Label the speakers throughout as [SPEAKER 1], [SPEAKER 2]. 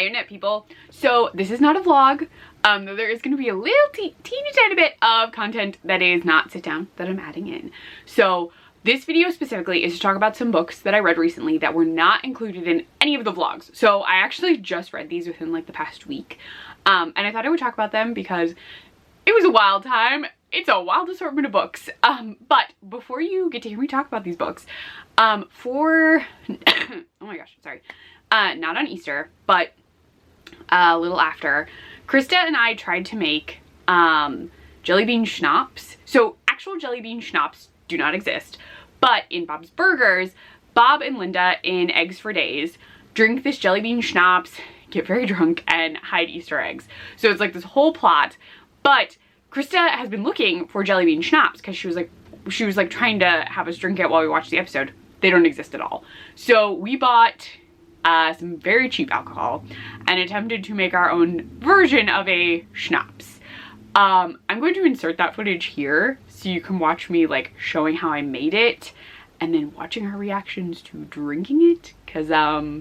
[SPEAKER 1] Hi internet people. So this is not a vlog. There is going to be a little teeny tiny bit of content that is not sit down that I'm adding in. So this video specifically is to talk about some books that I read recently that were not included in any of the vlogs. So I actually just read these within like the past week. And I thought I would talk about them because it was a wild time. It's a wild assortment of books. But before you get to hear me talk about these books, oh my gosh, sorry. Not on Easter, but a little after, Krista and I tried to make jelly bean schnapps. So actual jelly bean schnapps do not exist, but in Bob's Burgers, Bob and Linda in Eggs for Days drink this jelly bean schnapps, get very drunk, and hide Easter eggs. So it's like this whole plot, but Krista has been looking for jelly bean schnapps because she was like trying to have us drink it while we watched the episode. They don't exist at all. So we bought some very cheap alcohol and attempted to make our own version of a schnapps. I'm going to insert that footage here so you can watch me like showing how I made it and then watching our reactions to drinking it, because yeah,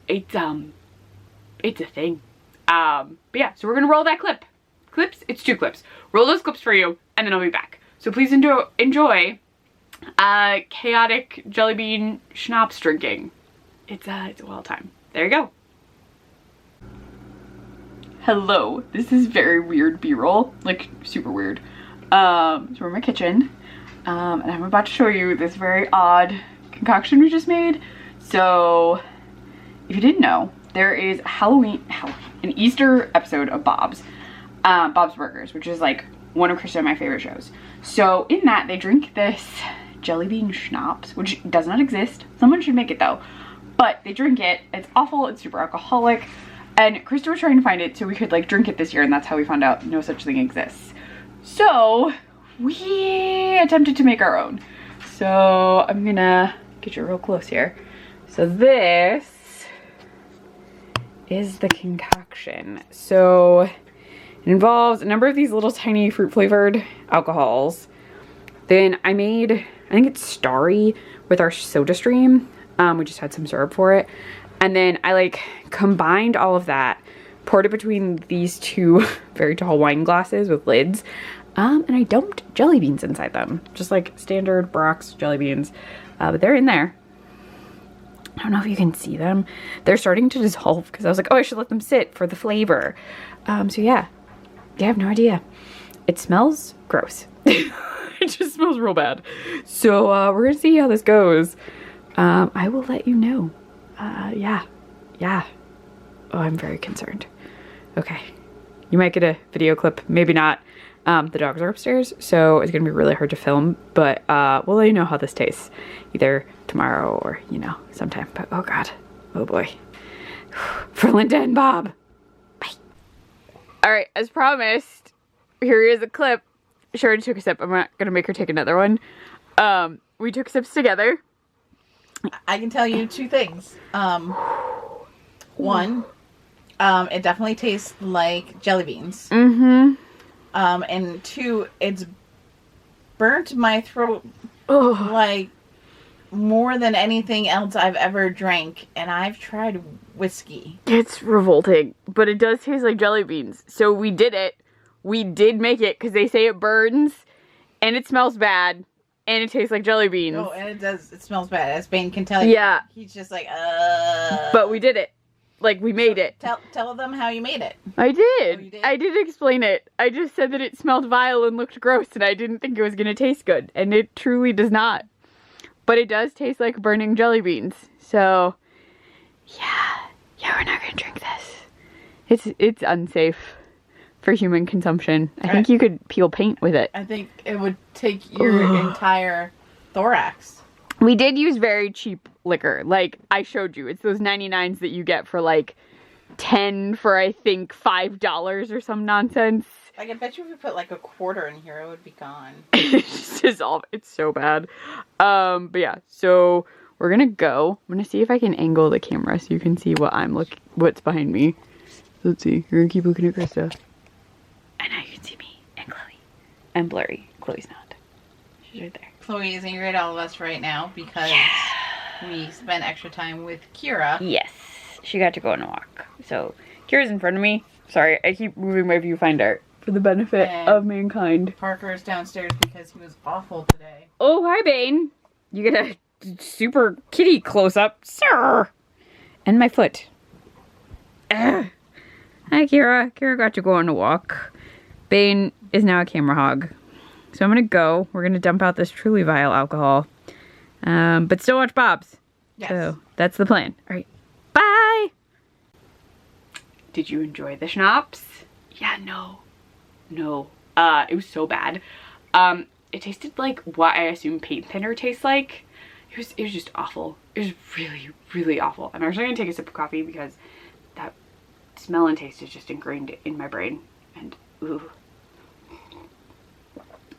[SPEAKER 1] it's a thing. But yeah, so we're gonna roll that clips. It's 2 clips. Roll those clips for you and then I'll be back. So please enjoy chaotic jelly bean schnapps drinking. It's a wild time. There you go. Hello, this is very weird B-roll, like super weird. So we're in my kitchen, and I'm about to show you this very odd concoction we just made. So if you didn't know, there is an Easter episode of Bob's Burgers, which is like one of Krista and my favorite shows. So in that, they drink this jelly bean schnapps, which does not exist. Someone should make it though. But they drink it, it's awful, it's super alcoholic, and Krista was trying to find it so we could like drink it this year, and that's how we found out no such thing exists. So we attempted to make our own. So I'm gonna get you real close here. So this is the concoction. So it involves a number of these little tiny fruit flavored alcohols. Then I made, I think it's Starry with our soda stream. We just had some syrup for it. And then I like combined all of that, poured it between these 2 very tall wine glasses with lids. And I dumped jelly beans inside them. Just like standard Brock's jelly beans. But they're in there. I don't know if you can see them. They're starting to dissolve because I was like, oh, I should let them sit for the flavor. So yeah. I have no idea. It smells gross. It just smells real bad. So we're gonna see how this goes. I will let you know. Yeah. Oh, I'm very concerned. Okay. You might get a video clip, maybe not. The dogs are upstairs, so it's gonna be really hard to film, but we'll let you know how this tastes. Either tomorrow or, you know, sometime. But oh god. Oh boy. For Linda and Bob. Bye. Alright, as promised, here is a clip. She already took a sip. I'm not gonna make her take another one. We took sips together.
[SPEAKER 2] I can tell you 2 things. One, it definitely tastes like jelly beans.
[SPEAKER 1] Mm-hmm.
[SPEAKER 2] And 2, it's burnt my throat
[SPEAKER 1] Oh.
[SPEAKER 2] like more than anything else I've ever drank. And I've tried whiskey.
[SPEAKER 1] It's revolting, but it does taste like jelly beans. So we did it. We did make it because they say it burns and it smells bad. And it tastes like jelly beans.
[SPEAKER 2] Oh, and it does. It smells bad. As Bane can tell you.
[SPEAKER 1] Yeah.
[SPEAKER 2] He's just like,
[SPEAKER 1] But we did it. Like, we made it.
[SPEAKER 2] Tell them how you made it.
[SPEAKER 1] I did.
[SPEAKER 2] Oh, you did?
[SPEAKER 1] I did explain it. I just said that it smelled vile and looked gross, and I didn't think it was going to taste good. And it truly does not. But it does taste like burning jelly beans. So, yeah. Yeah, we're not going to drink this. It's unsafe for human consumption. I think you could peel paint with it.
[SPEAKER 2] I think it would take your entire thorax.
[SPEAKER 1] We did use very cheap liquor. Like, I showed you. It's those 99s that you get for like 10 for, I think, $5 or some nonsense.
[SPEAKER 2] Like, I bet you if we put like a quarter in here, it would be gone.
[SPEAKER 1] It's just dissolve. It's so bad. But yeah, so we're gonna go. I'm gonna see if I can angle the camera so you can see what's behind me. Let's see. You're gonna keep looking at Krista. And now you can see me and Chloe. I'm blurry. Chloe's not. She's right there.
[SPEAKER 2] Chloe is angry at all of us right now because we spent extra time with Kira.
[SPEAKER 1] Yes. she got to go on a walk. So Kira's in front of me. Sorry, I keep moving my viewfinder for the benefit of mankind.
[SPEAKER 2] Parker is downstairs because he was awful today.
[SPEAKER 1] Oh, hi, Bane. You get a super kitty close-up. Sir! And my foot. Ugh. Hi, Kira. Kira got to go on a walk. Bane is now a camera hog. So I'm gonna go. We're gonna dump out this truly vile alcohol. But still watch Bob's.
[SPEAKER 2] Yes.
[SPEAKER 1] So that's the plan. All right. Bye! Did you enjoy the schnapps? Yeah, no. It was so bad. It tasted like what I assume paint thinner tastes like. It was just awful. It was really, really awful. I'm actually gonna take a sip of coffee because that smell and taste is just ingrained in my brain. And ooh.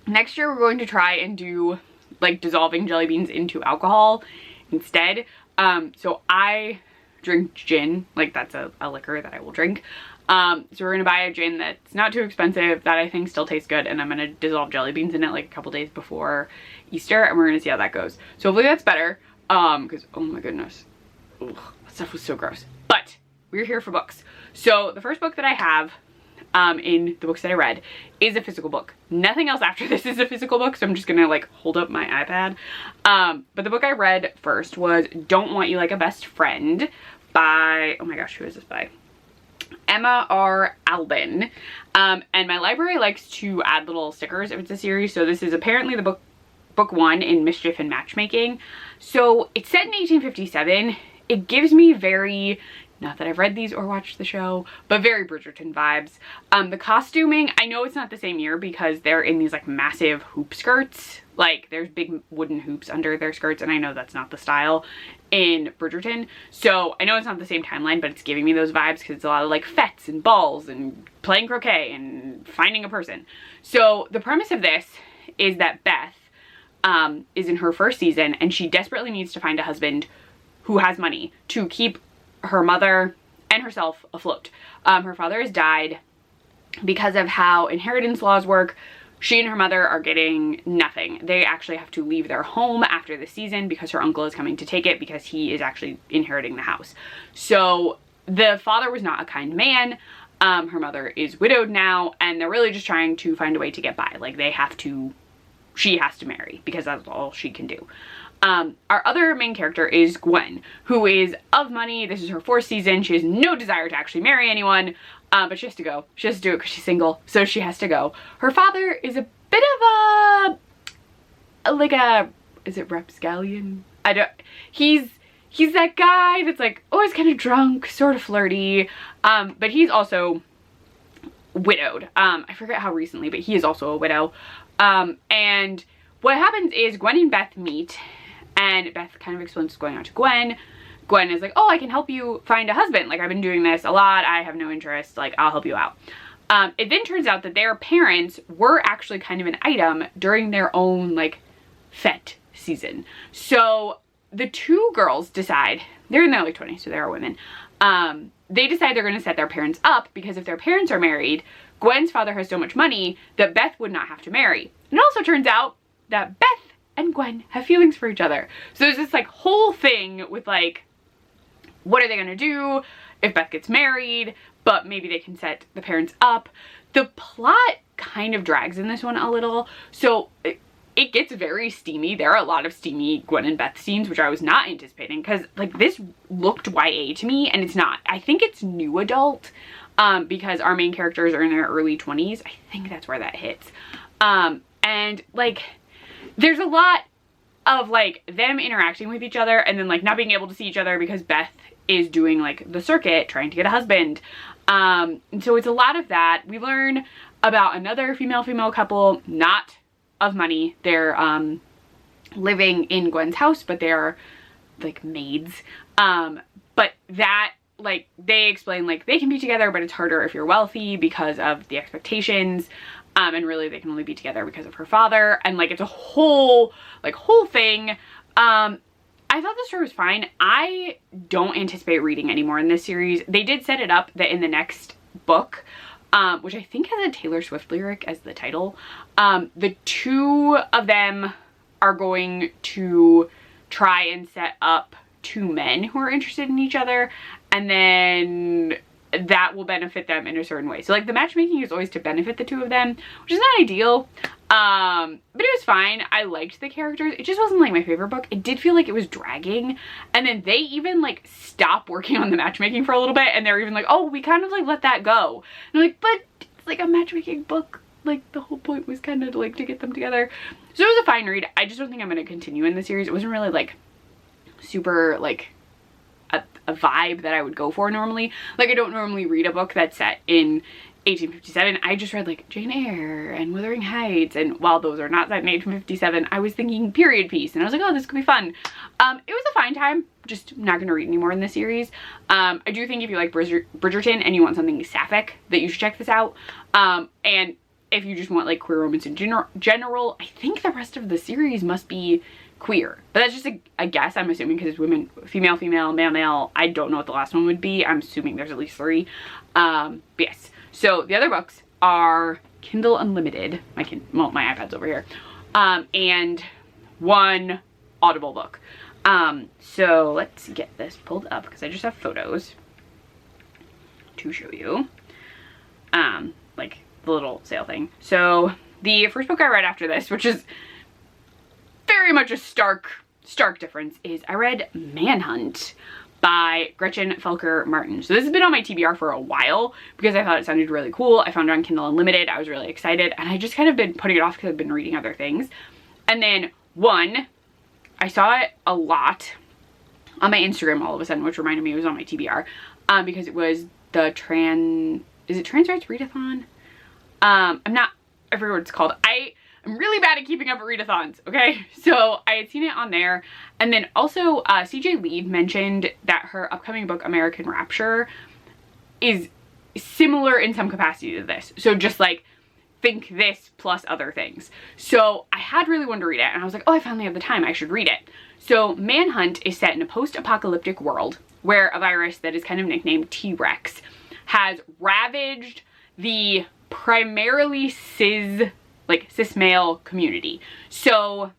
[SPEAKER 1] Next year we're going to try and do like dissolving jelly beans into alcohol instead. So I drink gin, like that's a liquor that I will drink. So we're gonna buy a gin that's not too expensive, that I think still tastes good, and I'm gonna dissolve jelly beans in it like a couple days before Easter, and we're gonna see how that goes. So hopefully that's better, because oh my goodness, ugh, that stuff was so gross. But we're here for books. So the first book that I have in the books that I read is a physical book. Nothing else after this is a physical book, so I'm just gonna like hold up my iPad. But the book I read first was Don't Want You Like a Best Friend by, oh my gosh, who is this by? Emma R. Albin. And my library likes to add little stickers if it's a series. So this is apparently the book one in Mischief and Matchmaking. So it's set in 1857. It gives me very, not that I've read these or watched the show, but very Bridgerton vibes. The costuming, I know it's not the same year because they're in these like massive hoop skirts. Like there's big wooden hoops under their skirts, and I know that's not the style in Bridgerton. So I know it's not the same timeline, but it's giving me those vibes because it's a lot of like fetes and balls and playing croquet and finding a person. So the premise of this is that Beth is in her first season, and she desperately needs to find a husband who has money to keep her mother and herself afloat. Her father has died. Because of how inheritance laws work, she and her mother are getting nothing. They actually have to leave their home after the season because her uncle is coming to take it because he is actually inheriting the house. So the father was not a kind man. Her mother is widowed now, and they're really just trying to find a way to get by. Like she has to marry because that's all she can do. Our other main character is Gwen, who is of money. This is her fourth season. She has no desire to actually marry anyone, but she has to go. She has to do it because she's single, so she has to go. Her father is a bit of is it rapscallion? He's that guy that's like always kind of drunk, sort of flirty, but he's also widowed. I forget how recently, but he is also a widow. And what happens is Gwen and Beth meet, and Beth kind of explains what's going on to Gwen. Gwen is like, oh, I can help you find a husband. Like, I've been doing this a lot. I have no interest. Like, I'll help you out. It then turns out that their parents were actually kind of an item during their own, like, fete season. So the two girls decide, they're in their early 20s, so they are women. They decide they're going to set their parents up because if their parents are married, Gwen's father has so much money that Beth would not have to marry. And it also turns out that Beth and Gwen have feelings for each other. So there's this like whole thing with like, what are they gonna do if Beth gets married, but maybe they can set the parents up. The plot kind of drags in this one a little. So it gets very steamy. There are a lot of steamy Gwen and Beth scenes, which I was not anticipating because like this looked YA to me, and it's not. I think it's new adult because our main characters are in their early 20s. I think that's where that hits. And like there's a lot of like them interacting with each other and then like not being able to see each other because Beth is doing like the circuit trying to get a husband. And so it's a lot of that. We learn about another female couple, not of money. They're living in Gwen's house, but they're like maids. But that like they explain like they can be together, but it's harder if you're wealthy because of the expectations. And really they can only be together because of her father, and like it's a whole thing. I thought the story was fine. I don't anticipate reading anymore in this series. They did set it up that in the next book, which I think has a Taylor Swift lyric as the title, the two of them are going to try and set up two men who are interested in each other, and then that will benefit them in a certain way. So like the matchmaking is always to benefit the two of them, which is not ideal. But it was fine. I liked the characters. It just wasn't like my favorite book. It did feel like it was dragging. And then they even like stop working on the matchmaking for a little bit, and they're even like, oh, we kind of like let that go. And I'm like, but it's like a matchmaking book. Like the whole point was kind of like to get them together. So it was a fine read. I just don't think I'm going to continue in the series. It wasn't really like super like a vibe that I would go for normally. Like I don't normally read a book that's set in 1857. I just read like Jane Eyre and Wuthering Heights, and while those are not set in 1857, I was thinking period piece, and I was like, oh, this could be fun. It was a fine time, just not gonna read anymore in this series. I do think if you like Bridgerton and you want something sapphic, that you should check this out. And if you just want like queer romance in general, I think the rest of the series must be queer, but that's just a guess. I'm assuming because it's women, female, female, male, male. I don't know what the last one would be. I'm assuming there's at least 3. But yes. So the other books are Kindle Unlimited. Well, my iPad's over here. And 1 Audible book. So let's get this pulled up because I just have photos to show you. Like the little sale thing. So the first book I read after this, which is very much a stark difference, is I read Manhunt by Gretchen Felker Martin. So this has been on my TBR for a while because I thought it sounded really cool. I found it on Kindle Unlimited. I was really excited, and I just kind of been putting it off because I've been reading other things. And then I saw it a lot on my Instagram all of a sudden, which reminded me it was on my TBR, because it was the is it Trans Rights Readathon? I forget what it's called. I'm really bad at keeping up at readathons, okay? So I had seen it on there. And then also CJ Lead mentioned that her upcoming book, American Rapture, is similar in some capacity to this. So just like think this plus other things. So I had really wanted to read it, and I was like, oh, I finally have the time. I should read it. So Manhunt is set in a post-apocalyptic world where a virus that is kind of nicknamed T-Rex has ravaged the primarily cis male community. So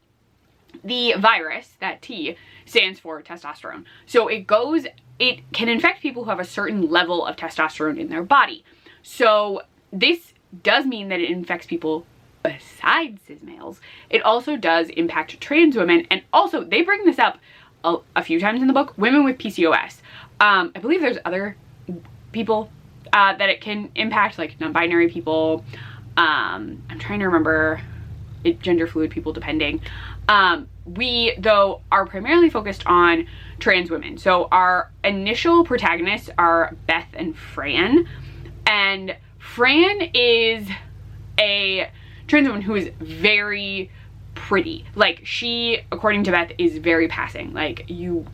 [SPEAKER 1] the virus, that T, stands for testosterone. So it can infect people who have a certain level of testosterone in their body. So this does mean that it infects people besides cis males. It also does impact trans women, and also they bring this up a few times in the book, women with PCOS. I believe there's other people that it can impact, like non-binary people. I'm trying to remember gender fluid people, depending. We, though, are primarily focused on trans women. So our initial protagonists are Beth and Fran. And Fran is a trans woman who is very pretty. Like, she, according to Beth, is very passing. Like, you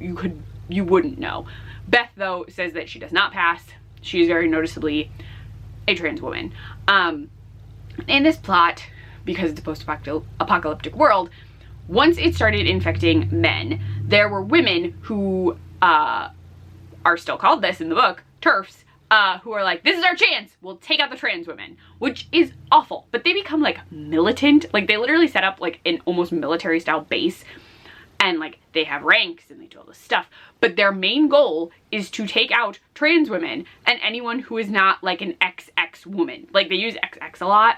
[SPEAKER 1] wouldn't know. Beth, though, says that she does not pass. She is very noticeably a trans woman. In this plot, because it's a post-apocalyptic world, once it started infecting men, there were women who are still called this in the book, TERFs, who are like, this is our chance, we'll take out the trans women, which is awful. But they become like militant, like they literally set up like an almost military style base, and like they have ranks and they do all this stuff, but their main goal is to take out trans women and anyone who is not like an XX woman. Like they use XX a lot,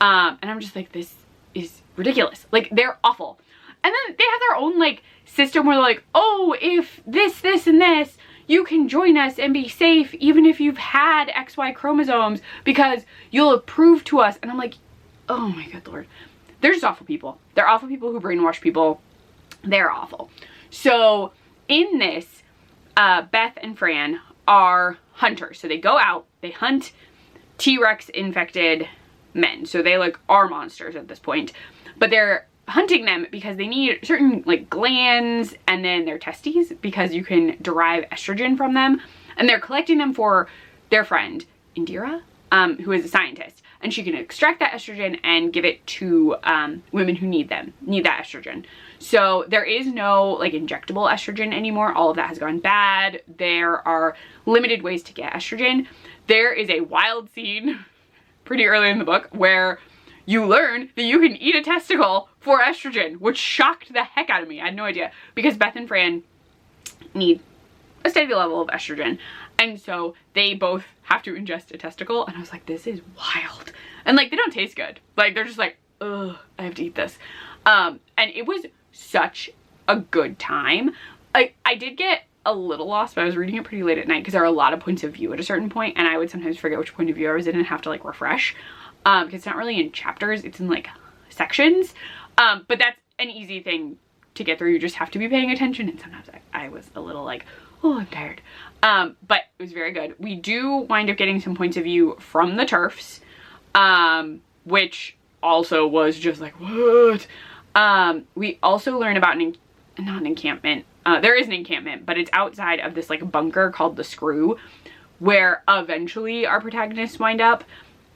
[SPEAKER 1] and I'm just like, this is ridiculous. Like they're awful. And then they have their own like system where they're like, oh, if this and this, you can join us and be safe even if you've had XY chromosomes because you'll approve to us. And I'm like, oh my good Lord. They're just awful people. They're awful people who brainwash people. They're awful. So in this, Beth and Fran are hunters. So they go out, they hunt T-Rex infected men. So they like are monsters at this point, but they're hunting them because they need certain like glands and then their testes because you can derive estrogen from them, and they're collecting them for their friend Indira, who is a scientist, and she can extract that estrogen and give it to women who need that estrogen. So there is no like injectable estrogen anymore. All of that has gone bad. There are limited ways to get estrogen. There is a wild scene pretty early in the book where you learn that you can eat a testicle for estrogen, which shocked the heck out of me. I had no idea, because Beth and Fran need a steady level of estrogen. And so they both have to ingest a testicle. And I was like, this is wild. And like, they don't taste good. Like, they're just like, ugh, I have to eat this. And it was such a good time. I did get a little lost, but I was reading it pretty late at night because there are a lot of points of view at a certain point, and I would sometimes forget which point of view I was in and have to like refresh. Because it's not really in chapters, it's in like sections. But that's an easy thing to get through. You just have to be paying attention, and sometimes I was a little like, oh, I'm tired. But it was very good. We do wind up getting some points of view from the TERFs, which also was just like, what? We also learn about not an encampment. There is an encampment, but it's outside of this like bunker called the Screw, where eventually our protagonists wind up,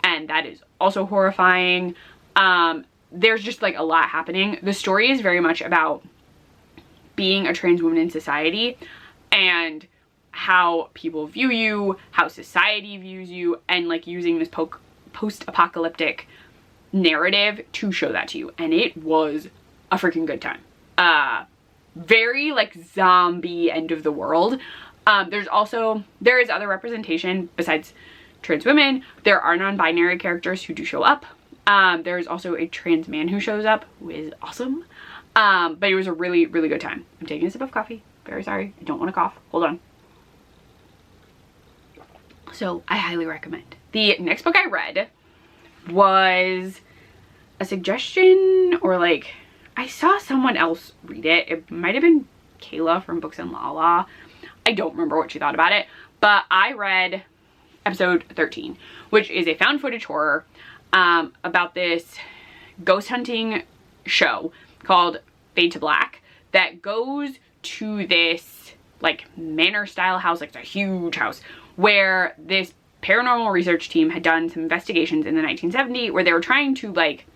[SPEAKER 1] and that is also horrifying. There's just like a lot happening. The story is very much about being a trans woman in society and how people view you, how society views you, and like using this post-apocalyptic narrative to show that to you. And it was a freaking good time. Very like zombie end of the world. There is other representation besides trans women. There are non-binary characters who do show up. There's also a trans man who shows up, who is awesome. But it was a really, really good time. I'm taking a sip of coffee. Very sorry. I don't want to cough. Hold on. So I highly recommend. The next book I read was a suggestion, or like, I saw someone else read it. It might have been Kayla from Books and Lala. I don't remember what she thought about it, but I read episode 13, which is a found footage horror about this ghost hunting show called Fade to Black that goes to this like manor style house, like it's a huge house, where this paranormal research team had done some investigations in the 1970s where they were trying to like,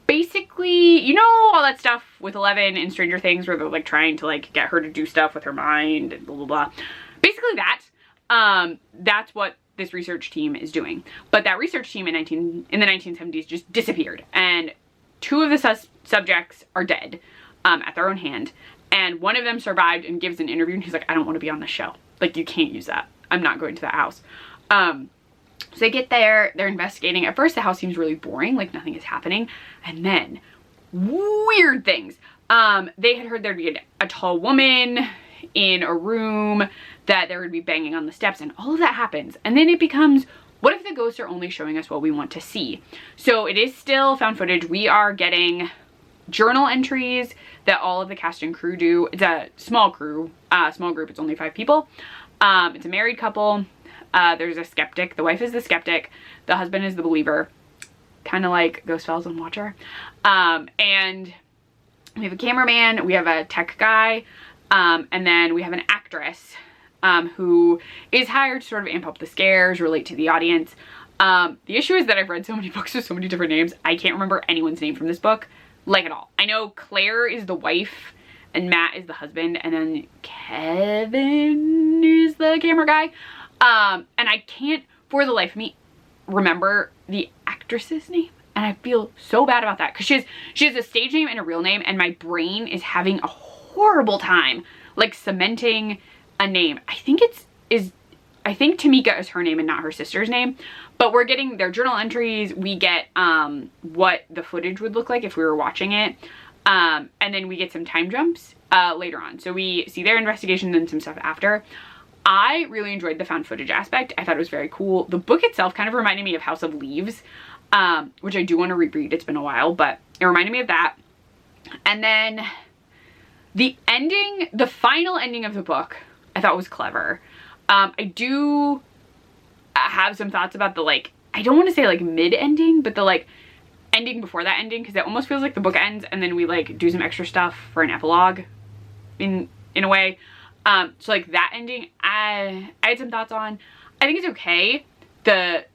[SPEAKER 1] basically, you know, all that stuff with Eleven in Stranger Things where they're like trying to like get her to do stuff with her mind and blah, blah, blah. Basically that's what this research team is doing. But that research team in the 1970s just disappeared, and two of the subjects are dead at their own hand, and one of them survived and gives an interview, and he's like, I don't want to be on this show. Like, you can't use that. I'm not going to that house. So they get there, they're investigating. At first the house seems really boring, like nothing is happening, and then weird things. They had heard there'd be a tall woman in a room, that there would be banging on the steps, and all of that happens. And then it becomes, what if the ghosts are only showing us what we want to see? So it is still found footage. We are getting journal entries that all of the cast and crew do. It's a small crew, small group. It's only 5 people. It's a married couple. There's a skeptic. The wife is the skeptic. The husband is the believer. Kind of like Ghost Files and Watcher. And we have a cameraman. We have a tech guy. And then we have an actress who is hired to sort of amp up the scares, relate to the audience. The issue is that I've read so many books with so many different names. I can't remember anyone's name from this book, like at all. I know Claire is the wife and Matt is the husband, and then Kevin is the camera guy. And I can't for the life of me remember the actress's name. And I feel so bad about that because she has a stage name and a real name, and my brain is having a horrible time like cementing a name. I think Tamika is her name and not her sister's name, but we're getting their journal entries. We get what the footage would look like if we were watching it, and then we get some time jumps later on. So we see their investigation and some stuff after. I really enjoyed the found footage aspect. I thought it was very cool. The book itself kind of reminded me of House of Leaves, which I do want to reread. It's been a while, but it reminded me of that. And then the ending, the final ending of the book, I thought was clever. I do have some thoughts about the like, I don't want to say like mid-ending, but the like ending before that ending, because it almost feels like the book ends and then we like do some extra stuff for an epilogue in a way. So like that ending, I had some thoughts on. I think it's okay. The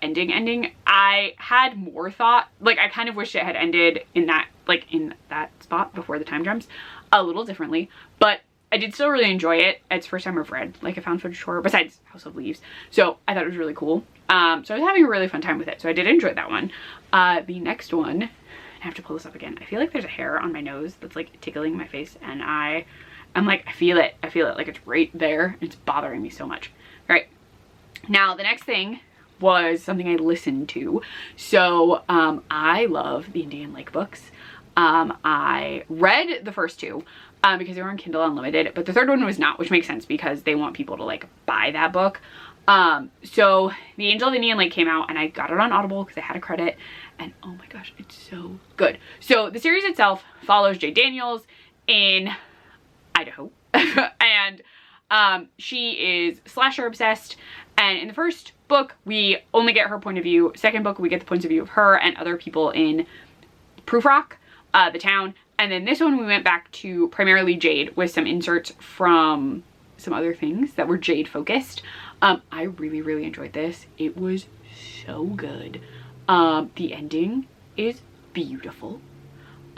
[SPEAKER 1] ending, I had more thought, like I kind of wish it had ended in that spot before the time jumps a little differently, but I did still really enjoy it. It's the first time I've read like a found footage horror besides House of Leaves, so I thought it was really cool. So I was having a really fun time with it, so I did enjoy that one. The next one, I have to pull this up again. I feel like there's a hair on my nose that's like tickling my face, and I I'm like, I feel it, like it's right there. It's bothering me so much. All right, now the next thing was something I listened to. So I love the Indian Lake books. I read the first two because they were on Kindle Unlimited, but the third one was not, which makes sense because they want people to like buy that book. So The Angel of Indian Lake came out and I got it on Audible because I had a credit, and oh my gosh, it's so good. So the series itself follows Jade Daniels in Idaho and she is slasher obsessed, and in the first book we only get her point of view. Second book we get the points of view of her and other people in Proof Rock, the town, and then this one we went back to primarily Jade with some inserts from some other things that were Jade focused. I really enjoyed this. It was so good. The ending is beautiful.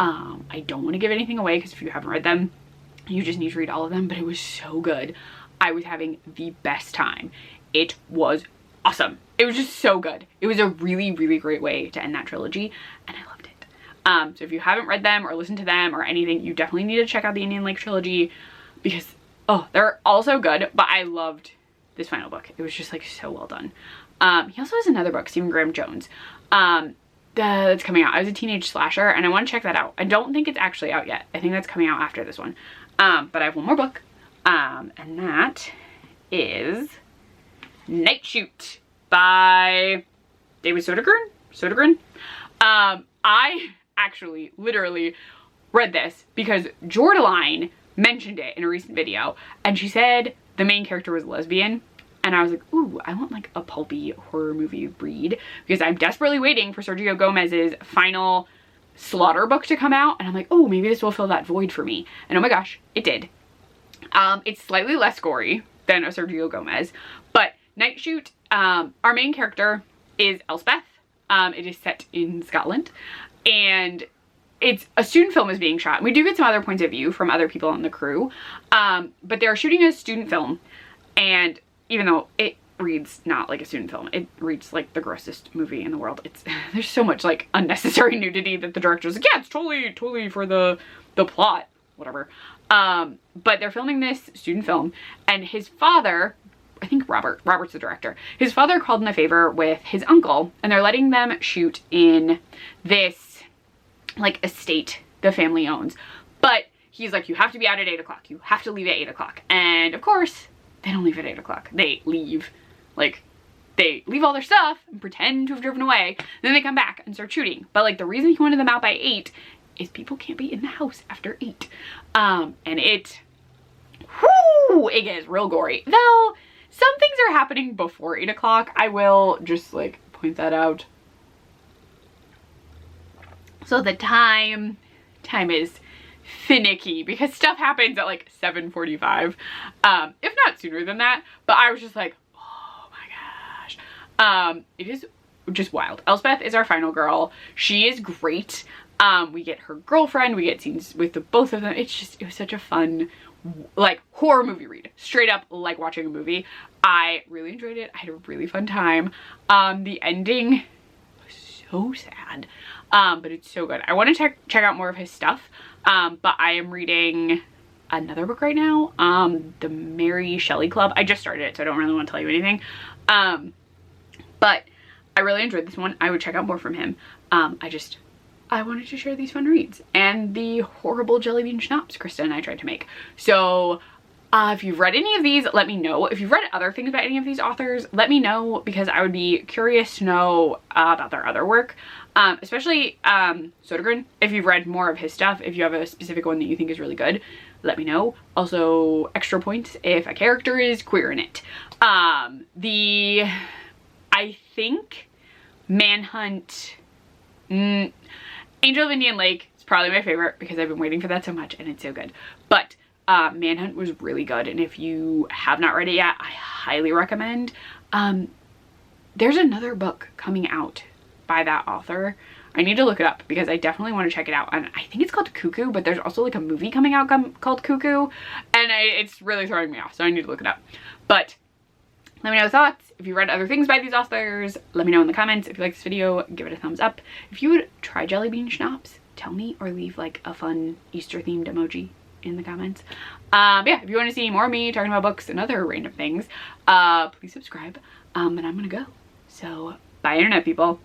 [SPEAKER 1] I don't want to give anything away because if you haven't read them, you just need to read all of them, but it was so good. I was having the best time. It was awesome. It was just so good. It was a really great way to end that trilogy, and I loved it. So if you haven't read them or listened to them or anything, you definitely need to check out the Indian Lake trilogy because, oh, they're all so good, but I loved this final book. It was just like so well done. He also has another book, Stephen Graham Jones, that's coming out. I was a teenage slasher and I want to check that out. I don't think it's actually out yet. I think that's coming out after this one. But I have one more book, and that is Night Shoot by David Sodergren. I actually literally read this because Jordaline mentioned it in a recent video, and she said the main character was lesbian, and I was like, ooh, I want like a pulpy horror movie read because I'm desperately waiting for Sergio Gomez's final Slaughter book to come out, and I'm like, oh, maybe this will fill that void for me, and oh my gosh, it did. It's slightly less gory than a Sergio Gomez, but Night Shoot, our main character is Elspeth. It is set in Scotland, and it's a student film is being shot. We do get some other points of view from other people on the crew, but they're shooting a student film, and even though it reads not like a student film, it reads like the grossest movie in the world. There's so much like unnecessary nudity that the director's like, yeah, it's totally for the plot, whatever. But they're filming this student film, and his father, I think Robert's the director, his father called in a favor with his uncle, and they're letting them shoot in this like estate the family owns, but he's like, you have to be out at 8 o'clock, you have to leave at 8 o'clock, and of course they don't leave at 8 o'clock. They leave all their stuff and pretend to have driven away, then they come back and start shooting. But like the reason he wanted them out by 8 is people can't be in the house after 8, and it gets real gory, though some things are happening before 8 o'clock. I will just like point that out. So the time is finicky because stuff happens at like 7:45, if not sooner than that. But I was just like, oh my gosh. It is just wild. Elspeth is our final girl. She is great. We get her girlfriend, we get scenes with the both of them. It was such a fun like horror movie read, straight up like watching a movie. I really enjoyed it. I had a really fun time. The ending was so sad, but it's so good. I want to check out more of his stuff, but I am reading another book right now, the Mary Shelley Club. I just started it, so I don't really want to tell you anything, but I really enjoyed this one. I would check out more from him. I wanted to share these fun reads and the horrible jelly bean schnapps Krista and I tried to make. So if you've read any of these, let me know. If you've read other things about any of these authors, let me know, because I would be curious to know about their other work, especially Sodergren. If you've read more of his stuff, if you have a specific one that you think is really good, let me know. Also, extra points if a character is queer in it. I think Manhunt, Angel of Indian Lake is probably my favorite because I've been waiting for that so much and it's so good. But Manhunt was really good, and if you have not read it yet, I highly recommend. There's another book coming out by that author. I need to look it up because I definitely want to check it out, and I think it's called Cuckoo, but there's also like a movie coming out called Cuckoo, and it's really throwing me off, so I need to look it up. But let me know thoughts. If you read other things by these authors, let me know in the comments. If you like this video, give it a thumbs up. If you would try jelly bean schnapps, tell me, or leave like a fun Easter themed emoji in the comments. Yeah, if you want to see more of me talking about books and other random things, please subscribe. And I'm gonna go. So bye internet people.